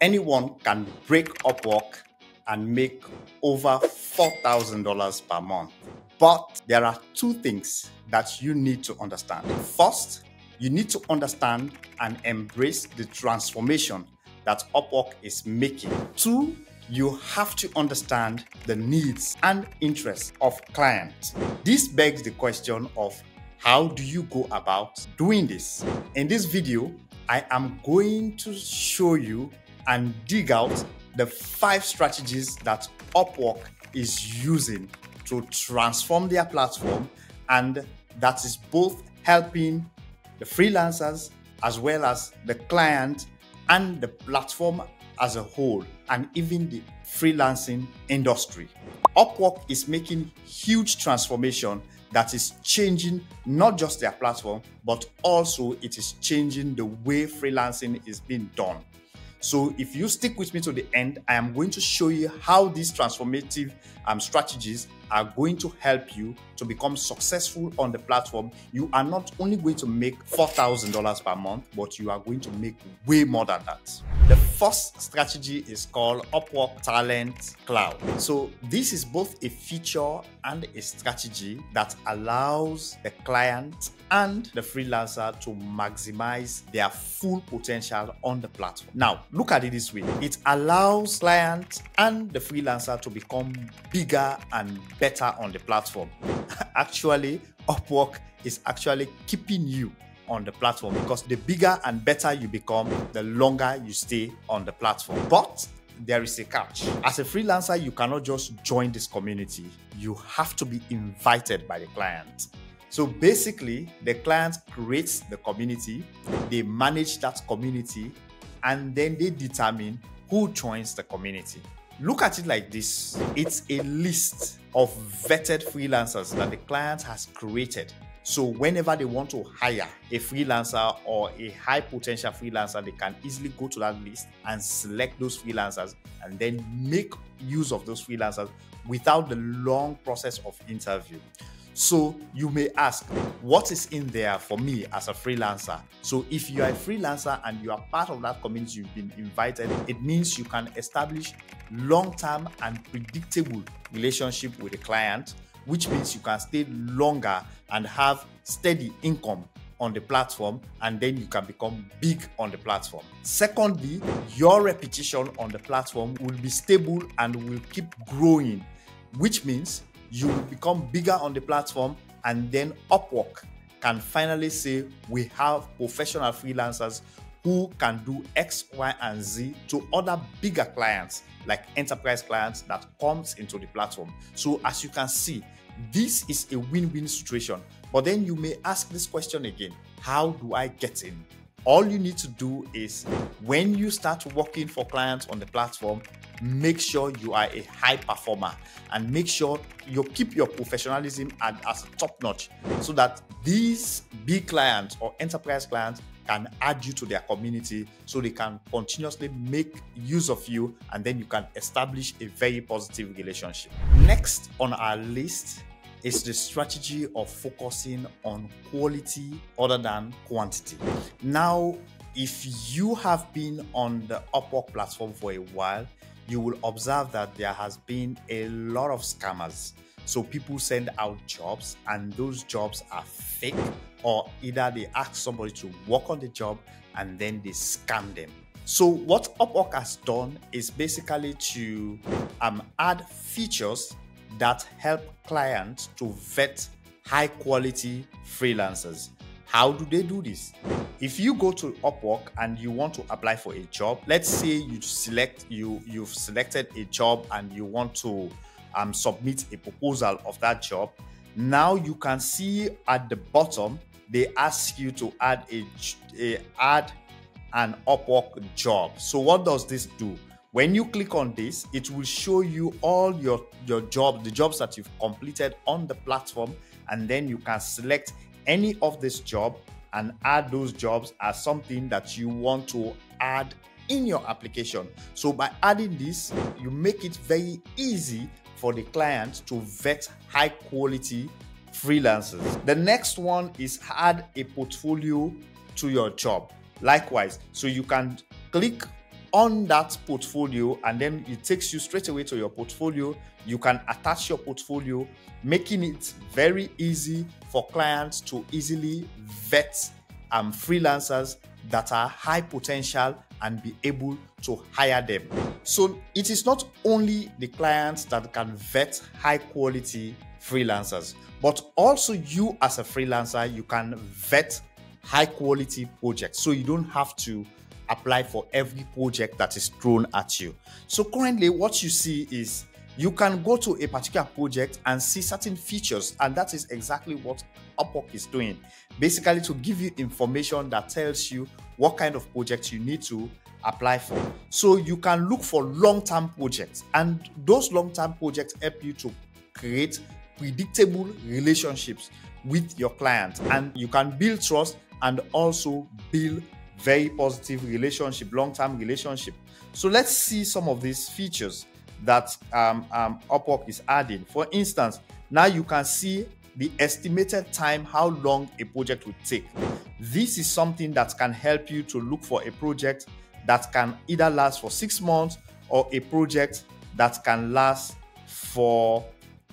Anyone can break Upwork and make over $4,000 per month. But there are two things that you need to understand. First, you need to understand and embrace the transformation that Upwork is making. Two, you have to understand the needs and interests of clients. This begs the question of how do you go about doing this? In this video, I am going to show you and dig out the 5 strategies that Upwork is using to transform their platform, and that is both helping the freelancers as well as the client and the platform as a whole, and even the freelancing industry. Upwork is making huge transformation that is changing not just their platform, but also it is changing the way freelancing is being done. So if you stick with me to the end, I am going to show you how these transformative strategies are going to help you to become successful on the platform. You are not only going to make $4,000 per month, but you are going to make way more than that. The first strategy is called Upwork Talent Cloud. So this is both a feature and a strategy that allows the client and the freelancer to maximize their full potential on the platform. Now, look at it this way. It allows clients and the freelancer to become bigger and better on the platform. Actually, Upwork is actually keeping you on the platform, because the bigger and better you become, the longer you stay on the platform. But there is a catch. As a freelancer, you cannot just join this community. You have to be invited by the client. So basically, the client creates the community, they manage that community, and then they determine who joins the community. Look at it like this. It's a list of vetted freelancers that the client has created. So whenever they want to hire a freelancer or a high potential freelancer, they can easily go to that list and select those freelancers and then make use of those freelancers without the long process of interview. So you may ask, what is in there for me as a freelancer? So if you are a freelancer and you are part of that community, you've been invited, it means you can establish long-term and predictable relationship with the client, which means you can stay longer and have steady income on the platform, and then you can become big on the platform. Secondly, your reputation on the platform will be stable and will keep growing, which means you will become bigger on the platform, and then Upwork can finally say, we have professional freelancers who can do X, Y, and Z to other bigger clients, like enterprise clients that comes into the platform. So as you can see, this is a win-win situation. But then you may ask this question again, how do I get in? All you need to do is, when you start working for clients on the platform, make sure you are a high performer and make sure you keep your professionalism as top notch, so that these big clients or enterprise clients can add you to their community, so they can continuously make use of you, and then you can establish a very positive relationship. Next on our list is the strategy of focusing on quality other than quantity. Now, if you have been on the Upwork platform for a while, you will observe that there has been a lot of scammers. So people send out jobs and those jobs are fake, or either they ask somebody to work on the job and then they scam them. So what Upwork has done is basically to add features that help clients to vet high quality freelancers. How do they do this? If you go to Upwork and you want to apply for a job, let's say you've selected a job and you want to submit a proposal of that job. Now you can see at the bottom, they ask you to add an Upwork job. So what does this do? When you click on this, it will show you all your jobs, the jobs that you've completed on the platform, and then you can select any of this job and add those jobs as something that you want to add in your application. So by adding this, you make it very easy for the client to vet high quality freelancers. The next one is add a portfolio to your job. Likewise, so you can click on that portfolio, and then it takes you straight away to your portfolio. You can attach your portfolio, making it very easy for clients to easily vet freelancers that are high potential and be able to hire them. So it is not only the clients that can vet high quality freelancers, but also you as a freelancer, you can vet high quality projects. So you don't have to apply for every project that is thrown at you. So currently what you see is you can go to a particular project and see certain features, and that is exactly what Upwork is doing. Basically to give you information that tells you what kind of projects you need to apply for. So you can look for long-term projects, and those long-term projects help you to create predictable relationships with your clients, and you can build trust and also build very positive relationship, long-term relationship. So let's see some of these features that Upwork is adding. For instance, now you can see the estimated time, how long a project would take. This is something that can help you to look for a project that can either last for 6 months or a project that can last for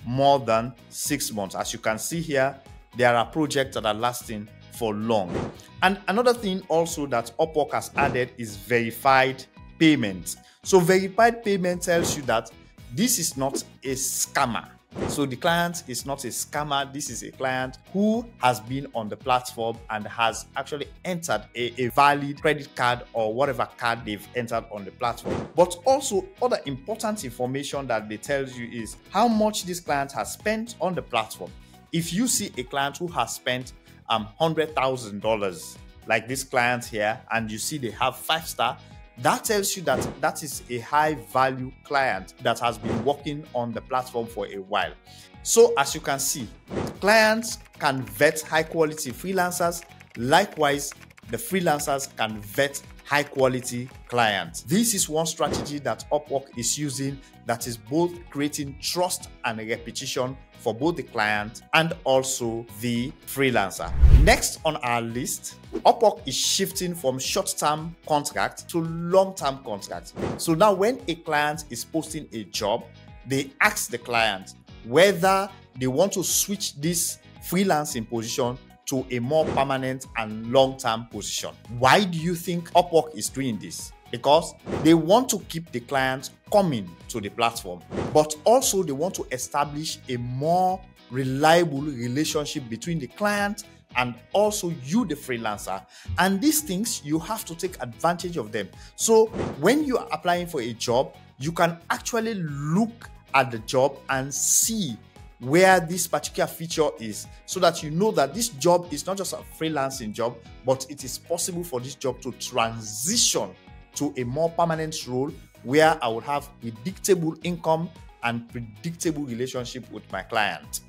more than 6 months. As you can see here, there are projects that are lasting for long. And another thing also that Upwork has added is verified payment. So verified payment tells you that this is not a scammer. So the client is not a scammer. This is a client who has been on the platform and has actually entered a valid credit card or whatever card they've entered on the platform. But also other important information that they tell you is how much this client has spent on the platform. If you see a client who has spent $100,000 like this client here, and you see they have 5-star, that tells you that that is a high value client that has been working on the platform for a while. So as you can see, clients can vet high quality freelancers. Likewise, the freelancers can vet high quality clients. This is one strategy that Upwork is using that is both creating trust and repetition for both the client and also the freelancer. Next on our list, Upwork is shifting from short-term contract to long-term contract. So now when a client is posting a job, they ask the client whether they want to switch this freelancing position to a more permanent and long-term position. Why do you think Upwork is doing this? Because they want to keep the clients coming to the platform, but also they want to establish a more reliable relationship between the client and also you, the freelancer. And these things, you have to take advantage of them. So when you are applying for a job, you can actually look at the job and see where this particular feature is, so that you know that this job is not just a freelancing job, but it is possible for this job to transition to a more permanent role where I would have predictable income and predictable relationship with my client.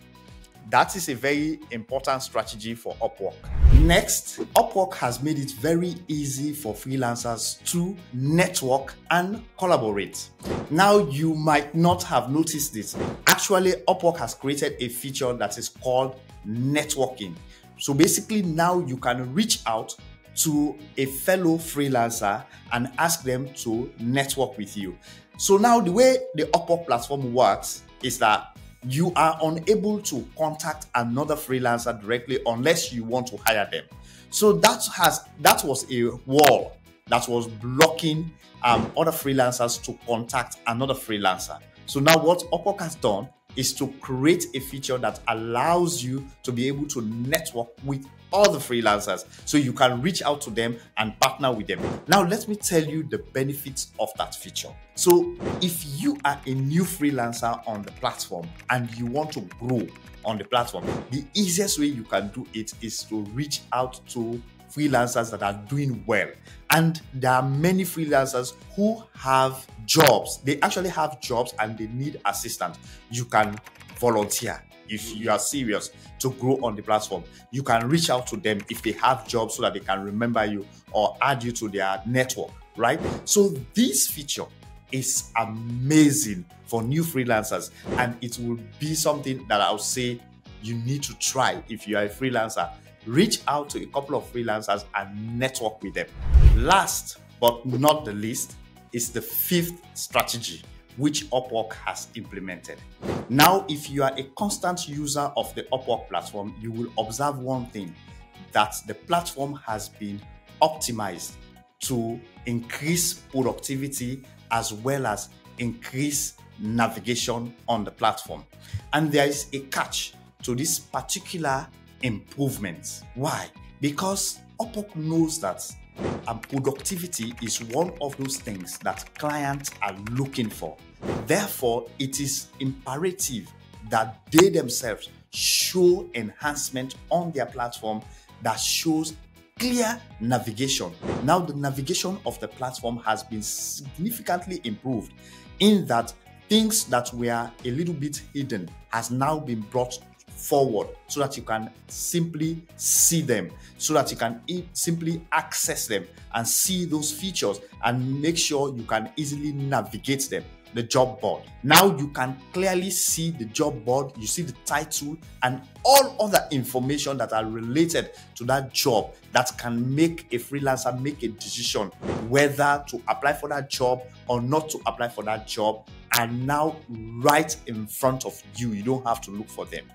That is a very important strategy for Upwork. Next, Upwork has made it very easy for freelancers to network and collaborate. Now, you might not have noticed this. Actually, Upwork has created a feature that is called networking. So basically, now you can reach out to a fellow freelancer and ask them to network with you. So now the way the Upwork platform works is that you are unable to contact another freelancer directly unless you want to hire them. So that was a wall that was blocking other freelancers to contact another freelancer. So now what Upwork has done is to create a feature that allows you to be able to network with other freelancers, so you can reach out to them and partner with them. Now, let me tell you the benefits of that feature. So if you are a new freelancer on the platform and you want to grow on the platform, the easiest way you can do it is to reach out to freelancers that are doing well. And there are many freelancers who have jobs. They actually have jobs and they need assistance. You can volunteer. If you are serious to grow on the platform, you can reach out to them if they have jobs so that they can remember you or add you to their network, right? So this feature is amazing for new freelancers, and it will be something that I'll say you need to try if you are a freelancer. Reach out to a couple of freelancers and network with them. Last but not the least, is the fifth strategy which Upwork has implemented. Now, if you are a constant user of the Upwork platform, you will observe one thing, that the platform has been optimized to increase productivity as well as increase navigation on the platform. And there is a catch to this particular improvement. Why? Because Upwork knows that productivity is one of those things that clients are looking for. Therefore, it is imperative that they themselves show enhancement on their platform that shows clear navigation. Now, the navigation of the platform has been significantly improved in that things that were a little bit hidden has now been brought forward so that you can simply see them, so that you can simply access them and see those features and make sure you can easily navigate them. The job board. Now you can clearly see the job board, you see the title and all other information that are related to that job that can make a freelancer make a decision whether to apply for that job or not to apply for that job, and now right in front of you. You don't have to look for them.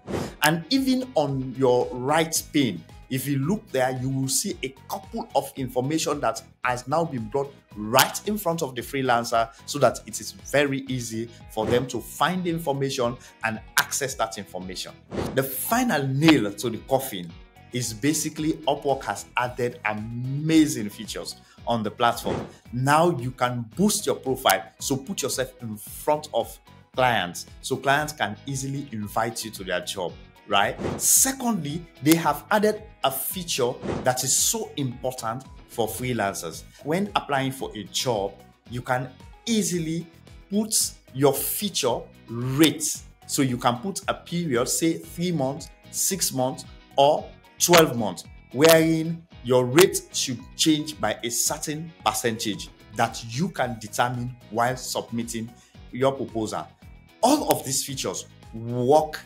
And even on your right pane, if you look there, you will see a couple of information that has now been brought right in front of the freelancer so that it is very easy for them to find the information and access that information. The final nail to the coffin is basically Upwork has added amazing features on the platform. Now you can boost your profile, so put yourself in front of clients so clients can easily invite you to their job. Right? Secondly, they have added a feature that is so important for freelancers. When applying for a job, you can easily put your feature rate. So you can put a period, say 3 months, 6 months, or 12 months, wherein your rate should change by a certain percentage that you can determine while submitting your proposal. All of these features work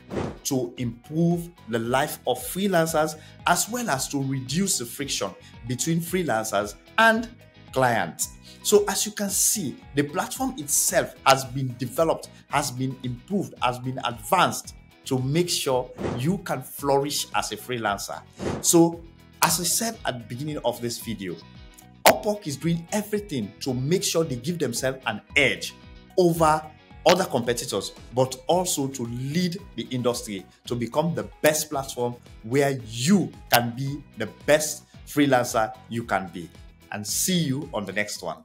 to improve the life of freelancers as well as to reduce the friction between freelancers and clients. So as you can see, the platform itself has been developed, has been improved, has been advanced to make sure you can flourish as a freelancer. So as I said at the beginning of this video, Upwork is doing everything to make sure they give themselves an edge over other competitors, but also to lead the industry to become the best platform where you can be the best freelancer you can be. And see you on the next one.